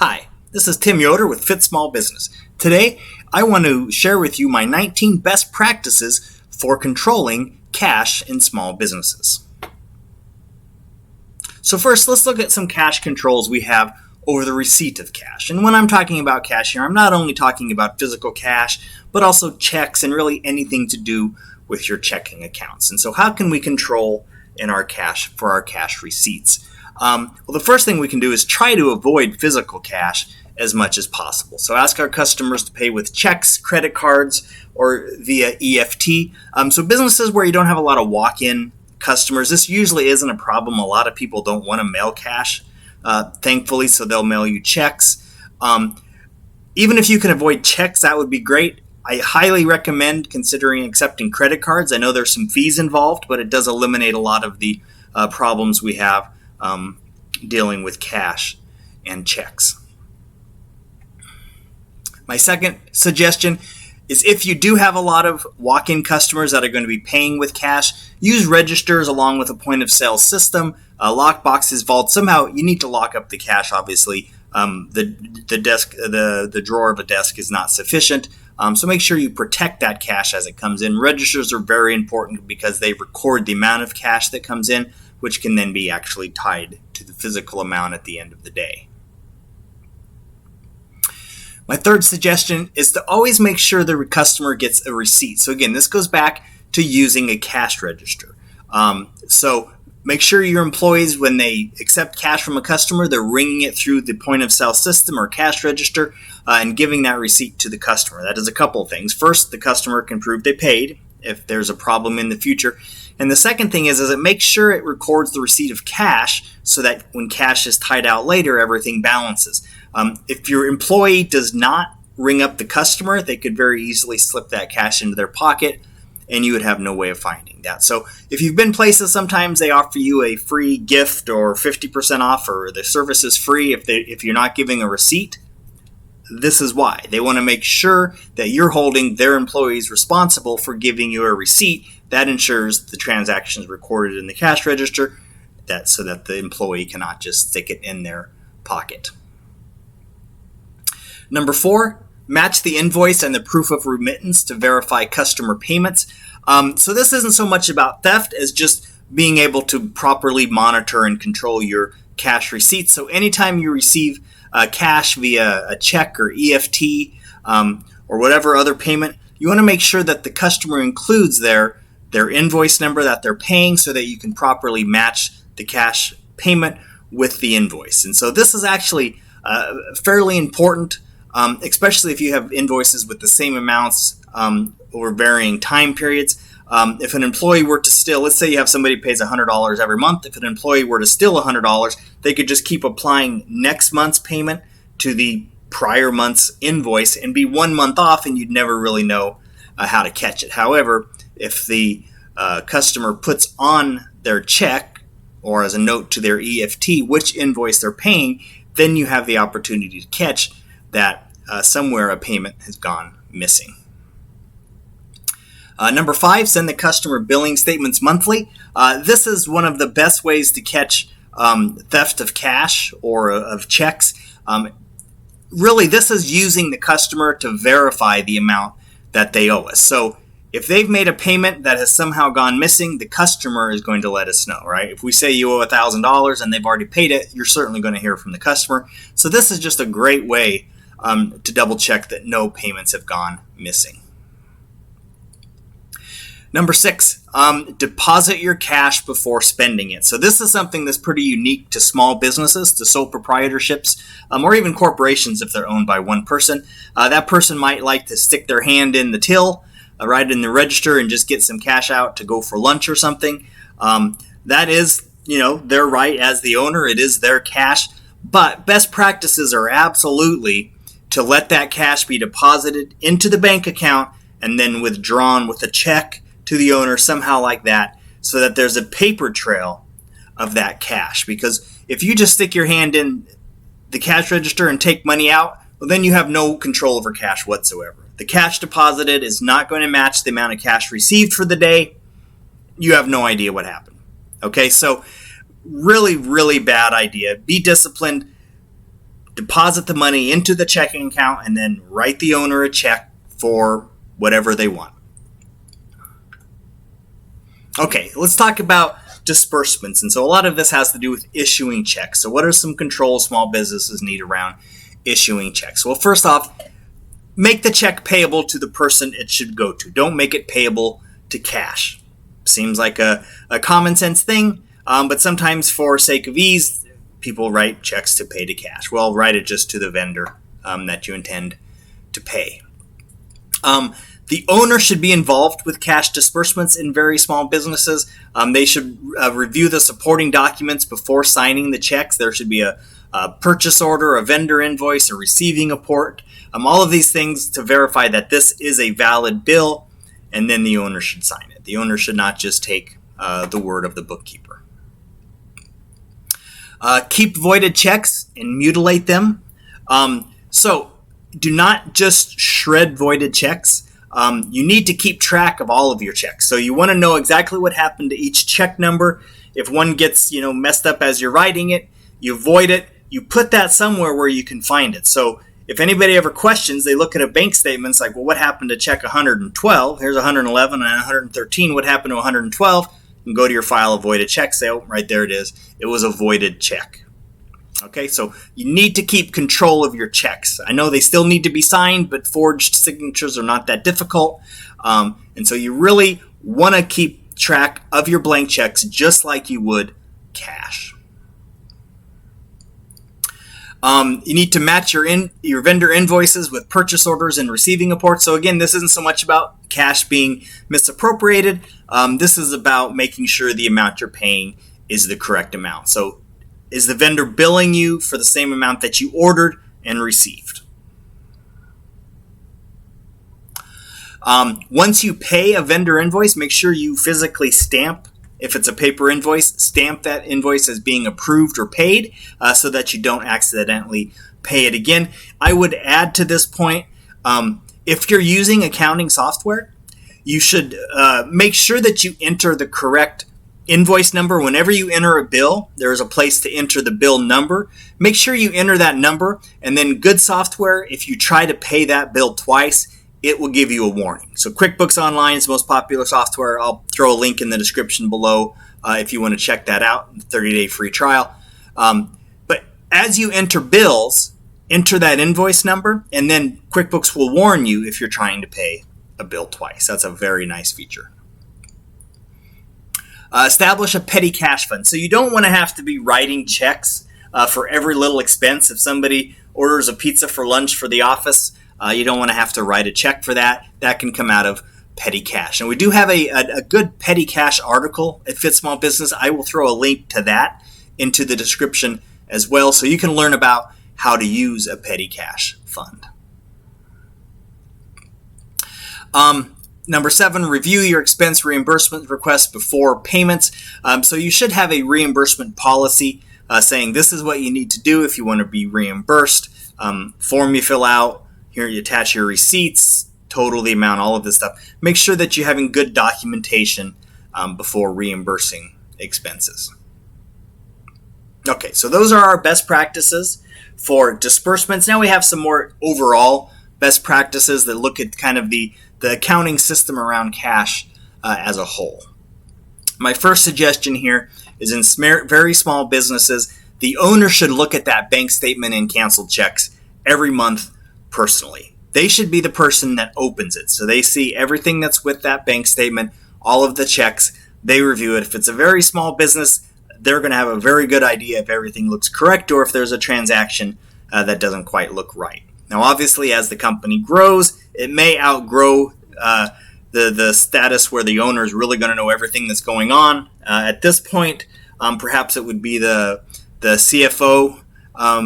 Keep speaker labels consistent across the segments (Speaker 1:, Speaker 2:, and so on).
Speaker 1: Hi, this is Tim Yoder with Fit Small Business. Today, I want to share with you my 19 best practices for controlling cash in small businesses. So first, let's look at some cash controls we have over the receipt of cash. And when I'm talking about cash here, I'm not only talking about physical cash, but also checks and really anything to do with your checking accounts. And so how can we control in our cash for our cash receipts? Well, the first thing we can do is try to avoid physical cash as much as possible. So ask our customers to pay with checks, credit cards, or via EFT. So businesses where you don't have a lot of walk-in customers, this usually isn't a problem. A lot of people don't want to mail cash, thankfully, so they'll mail you checks. Even if you can avoid checks, that would be great. I highly recommend considering accepting credit cards. I know there's some fees involved, but it does eliminate a lot of the problems we have dealing with cash and checks. My second suggestion is if you do have a lot of walk-in customers that are going to be paying with cash, use registers along with a point-of-sale system, lock boxes, vaults. Somehow you need to lock up the cash, obviously. The drawer of a desk is not sufficient. So make sure you protect that cash as it comes in. Registers are very important because they record the amount of cash that comes in, which can then be actually tied to the physical amount at the end of the day. My third suggestion is to always make sure the customer gets a receipt. So again, this goes back to using a cash register. So make sure your employees, when they accept cash from a customer, they're ringing it through the point of sale system or cash register and giving that receipt to the customer. That does a couple of things. First, the customer can prove they paid if there's a problem in the future. And the second thing is it makes sure it records the receipt of cash so that when cash is tied out later, everything balances. If your employee does not ring up the customer, they could very easily slip that cash into their pocket and you would have no way of finding that. So if you've been places, sometimes they offer you a free gift or 50% off, or the service is free if you're not giving a receipt. This is why. They want to make sure that you're holding their employees responsible for giving you a receipt. That ensures the transaction is recorded in the cash register, so that the employee cannot just stick it in their pocket. Number 4, match the invoice and the proof of remittance to verify customer payments. So this isn't so much about theft as just being able to properly monitor and control your cash receipts. So anytime you receive cash via a check or EFT or whatever other payment, you want to make sure that the customer includes their invoice number that they're paying so that you can properly match the cash payment with the invoice. And so this is actually fairly important, especially if you have invoices with the same amounts over varying time periods. If an employee were to steal, let's say you have somebody who pays $100 every month. If an employee were to steal $100, they could just keep applying next month's payment to the prior month's invoice and be 1 month off, and you'd never really know how to catch it. However, if the customer puts on their check or as a note to their EFT which invoice they're paying, then you have the opportunity to catch that somewhere a payment has gone missing. Number 5, send the customer billing statements monthly. This is one of the best ways to catch theft of cash or of checks. Really, this is using the customer to verify the amount that they owe us. So if they've made a payment that has somehow gone missing, the customer is going to let us know, right? If we say you owe $1,000 and they've already paid it, you're certainly going to hear from the customer. So this is just a great way to double check that no payments have gone missing. Number 6, deposit your cash before spending it. So this is something that's pretty unique to small businesses, to sole proprietorships, or even corporations if they're owned by one person. That person might like to stick their hand in the till, right in the register, and just get some cash out to go for lunch or something. That is, their right as the owner. It is their cash. But best practices are absolutely to let that cash be deposited into the bank account and then withdrawn with a check to the owner somehow like that, so that there's a paper trail of that cash. Because if you just stick your hand in the cash register and take money out, well, then you have no control over cash whatsoever. The cash deposited is not going to match the amount of cash received for the day. You have no idea what happened. Okay, so really, really bad idea. Be disciplined. deposit the money into the checking account, and then write the owner a check for whatever they want. Okay, let's talk about disbursements. And so a lot of this has to do with issuing checks. So what are some controls small businesses need around issuing checks? Well, first off, make the check payable to the person it should go to. Don't make it payable to cash. Seems like a common sense thing, but sometimes for sake of ease, people write checks to pay to cash. Well, write it just to the vendor that you intend to pay. The owner should be involved with cash disbursements in very small businesses. They should review the supporting documents before signing the checks. There should be a purchase order, a vendor invoice, a receiving report, all of these things to verify that this is a valid bill, and then the owner should sign it. The owner should not just take the word of the bookkeeper. Keep voided checks and mutilate them. So do not just shred voided checks. You need to keep track of all of your checks. So you want to know exactly what happened to each check number. If one gets messed up as you're writing it, you void it. You put that somewhere where you can find it. So if anybody ever questions, they look at a bank statement, it's like, well, what happened to check 112? Here's 111 and 113. What happened to 112? You can go to your file of voided checks, say, oh, right there it is. It was a voided check. Okay, so you need to keep control of your checks. I know they still need to be signed, but forged signatures are not that difficult. And so you really want to keep track of your blank checks just like you would cash. You need to match your vendor invoices with purchase orders and receiving reports. So again, this isn't so much about cash being misappropriated. This is about making sure the amount you're paying is the correct amount. So is the vendor billing you for the same amount that you ordered and received? Once you pay a vendor invoice, make sure you physically stamp. If it's a paper invoice, stamp that invoice as being approved or paid so that you don't accidentally pay it again. I would add to this point, if you're using accounting software, you should make sure that you enter the correct invoice number. Whenever you enter a bill, there is a place to enter the bill number. Make sure you enter that number, and then good software, if you try to pay that bill twice, it will give you a warning. So QuickBooks Online is the most popular software. I'll throw a link in the description below if you want to check that out, 30-day free trial. But as you enter bills, enter that invoice number, and then QuickBooks will warn you if you're trying to pay a bill twice. That's a very nice feature. Establish a petty cash fund. So you don't want to have to be writing checks for every little expense. If somebody orders a pizza for lunch for the office, you don't want to have to write a check for that. That can come out of petty cash. And we do have a good petty cash article at Fit Small Business. I will throw a link to that into the description as well, so you can learn about how to use a petty cash fund. Number 7, review your expense reimbursement requests before payments. So you should have a reimbursement policy saying this is what you need to do if you want to be reimbursed. Form you fill out, here you attach your receipts, total the amount, all of this stuff. Make sure that you're having good documentation before reimbursing expenses. Okay, so those are our best practices for disbursements. Now we have some more overall best practices that look at kind of the accounting system around cash as a whole. My first suggestion here is in very small businesses, the owner should look at that bank statement and canceled checks every month personally. They should be the person that opens it. So they see everything that's with that bank statement, all of the checks, they review it. If it's a very small business, they're going to have a very good idea if everything looks correct or if there's a transaction that doesn't quite look right. Now, obviously, as the company grows, it may outgrow the status where the owner is really going to know everything that's going on. At this point, perhaps it would be the CFO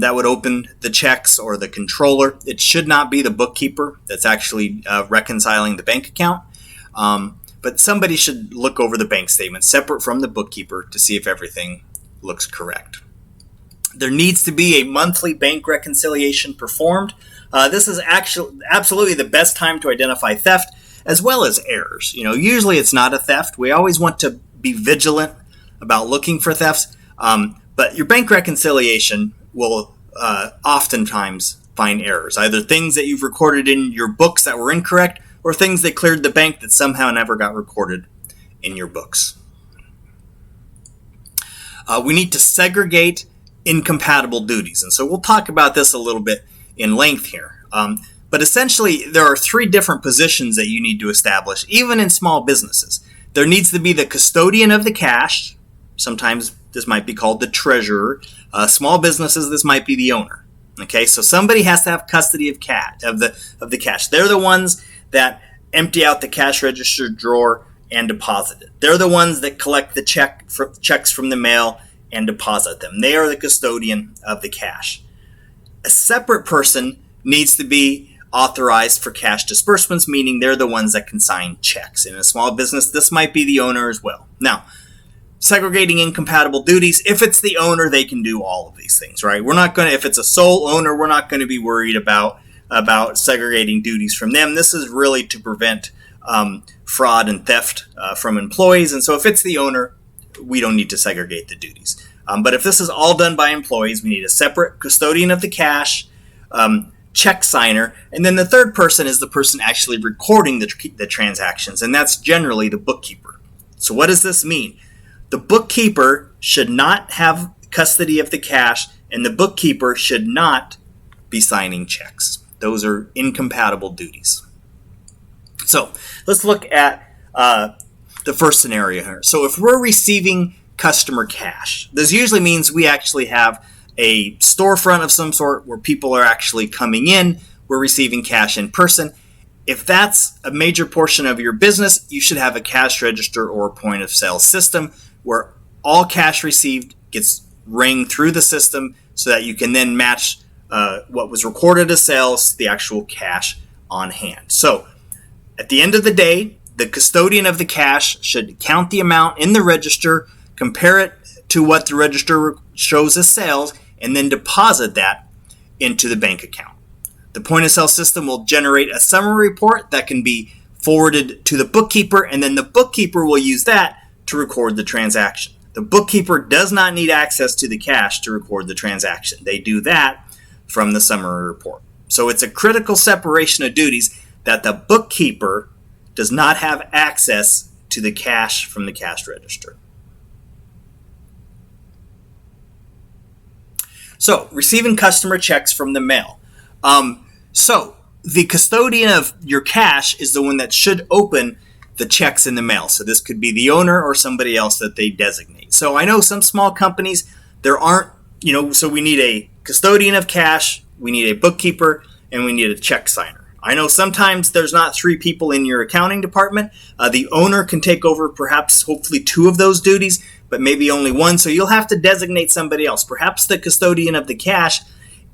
Speaker 1: that would open the checks, or the controller. It should not be the bookkeeper that's actually reconciling the bank account. But somebody should look over the bank statement separate from the bookkeeper to see if everything looks correct. There needs to be a monthly bank reconciliation performed. This is actually absolutely the best time to identify theft as well as errors. Usually it's not a theft. We always want to be vigilant about looking for thefts. But your bank reconciliation will oftentimes find errors, either things that you've recorded in your books that were incorrect or things that cleared the bank that somehow never got recorded in your books. We need to segregate incompatible duties. And so we'll talk about this a little bit in length here. But essentially, there are 3 different positions that you need to establish, even in small businesses. There needs to be the custodian of the cash. Sometimes this might be called the treasurer. Small businesses, this might be the owner. Okay, so somebody has to have custody of the cash. They're the ones that empty out the cash register drawer and deposit it. They're the ones that collect the checks from the mail and deposit them. They are the custodian of the cash. A separate person needs to be authorized for cash disbursements, meaning they're the ones that can sign checks. In a small business, this might be the owner as well. Now, segregating incompatible duties, if it's the owner, they can do all of these things, right? We're not going to, if it's a sole owner, we're not going to be worried about segregating duties from them. This is really to prevent fraud and theft from employees. And so if it's the owner, we don't need to segregate the duties. But if this is all done by employees, we need a separate custodian of the cash, check signer, and then the third person is the person actually recording the transactions, and that's generally the bookkeeper. So what does this mean? The bookkeeper should not have custody of the cash, and the bookkeeper should not be signing checks. Those are incompatible duties. So let's look at the first scenario here. So if we're receiving customer cash, this usually means we actually have a storefront of some sort where people are actually coming in, we're receiving cash in person. If that's a major portion of your business, you should have a cash register or a point of sale system where all cash received gets rang through the system so that you can then match what was recorded as sales to the actual cash on hand. So at the end of the day, the custodian of the cash should count the amount in the register, compare it to what the register shows as sales, and then deposit that into the bank account. The point of sale system will generate a summary report that can be forwarded to the bookkeeper, and then the bookkeeper will use that to record the transaction. The bookkeeper does not need access to the cash to record the transaction. They do that from the summary report. So it's a critical separation of duties that the bookkeeper does not have access to the cash from the cash register. So, receiving customer checks from the mail. So, the custodian of your cash is the one that should open the checks in the mail. So, this could be the owner or somebody else that they designate. So, I know some small companies, there aren't, so we need a custodian of cash, we need a bookkeeper, and we need a check signer. I know sometimes there's not 3 people in your accounting department. The owner can take over perhaps, hopefully, 2 of those duties, but maybe only 1. So you'll have to designate somebody else. Perhaps the custodian of the cash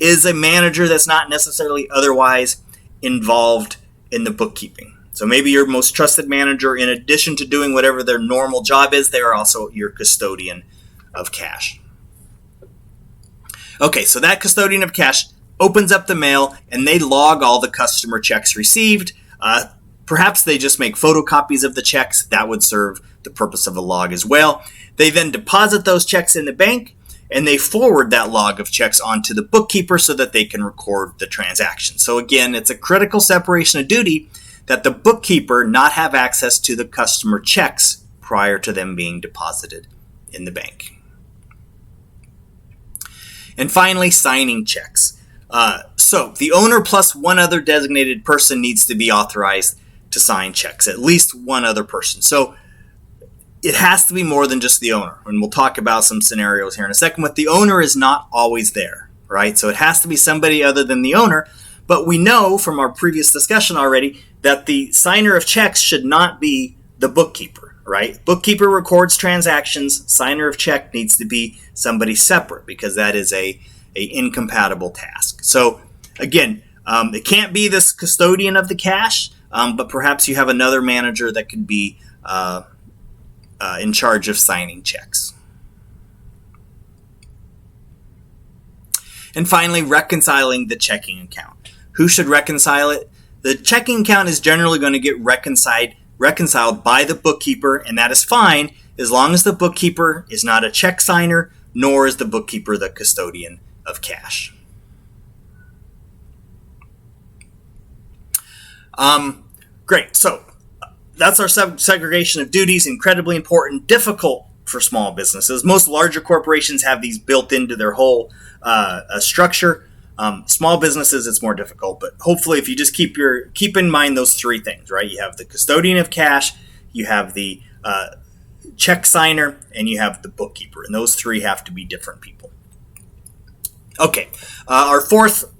Speaker 1: is a manager that's not necessarily otherwise involved in the bookkeeping. So maybe your most trusted manager, in addition to doing whatever their normal job is, they are also your custodian of cash. Okay, so that custodian of cash opens up the mail and they log all the customer checks received. Perhaps they just make photocopies of the checks. That would serve the purpose of a log as well. They then deposit those checks in the bank and they forward that log of checks onto the bookkeeper so that they can record the transaction. So again, it's a critical separation of duty that the bookkeeper not have access to the customer checks prior to them being deposited in the bank. And finally, signing checks. So the owner plus 1 other designated person needs to be authorized to sign checks, at least 1 other person. So it has to be more than just the owner. And we'll talk about some scenarios here in a second, but the owner is not always there, right? So it has to be somebody other than the owner. But we know from our previous discussion already that the signer of checks should not be the bookkeeper, right? Bookkeeper records transactions. Signer of check needs to be somebody separate because that is a incompatible task. So again, it can't be this custodian of the cash, but perhaps you have another manager that could be in charge of signing checks. And finally, reconciling the checking account. Who should reconcile it? The checking account is generally going to get reconciled by the bookkeeper, and that is fine as long as the bookkeeper is not a check signer, nor is the bookkeeper the custodian of cash. Great. So that's our segregation of duties. Incredibly important, difficult for small businesses. Most larger corporations have these built into their whole structure. Small businesses, it's more difficult, but hopefully if you just keep in mind those three things, right? You have the custodian of cash, you have the check signer, and you have the bookkeeper, and those three have to be different people. Okay, our fourth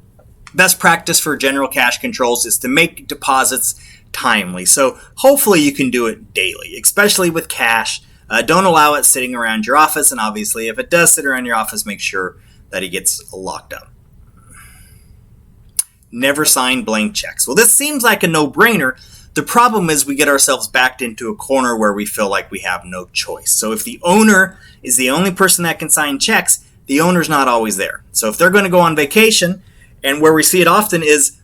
Speaker 1: best practice for general cash controls is to make deposits timely. So hopefully you can do it daily, especially with cash. Don't allow it sitting around your office, and obviously if it does sit around your office, make sure that it gets locked up. Never sign blank checks. Well, this seems like a no-brainer. The problem is we get ourselves backed into a corner where we feel like we have no choice. So if the owner is the only person that can sign checks, the owner's not always there. So if they're going to go on vacation, and where we see it often is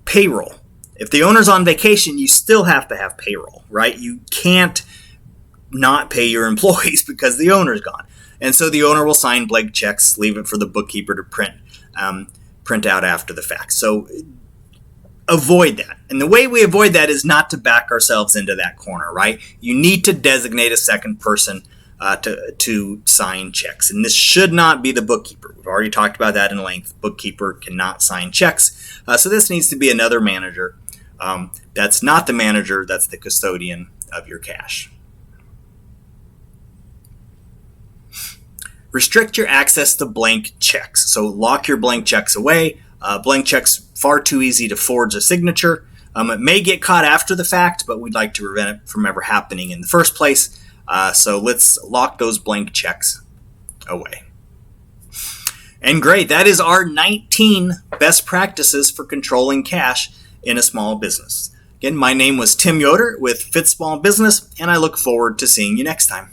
Speaker 1: payroll. If the owner's on vacation, you still have to have payroll, right? You can't not pay your employees because the owner's gone. And so the owner will sign blank checks, leave it for the bookkeeper to print out after the fact. So avoid that. And the way we avoid that is not to back ourselves into that corner, right? You need to designate a second person to sign checks. And this should not be the bookkeeper. We've already talked about that in length. Bookkeeper cannot sign checks. So this needs to be another manager. That's not the manager, that's the custodian of your cash. Restrict your access to blank checks. So lock your blank checks away. Blank checks, far too easy to forge a signature. It may get caught after the fact, but we'd like to prevent it from ever happening in the first place. So let's lock those blank checks away. And great, that is our 19 best practices for controlling cash in a small business. Again, my name was Tim Yoder with Fit Small Business, and I look forward to seeing you next time.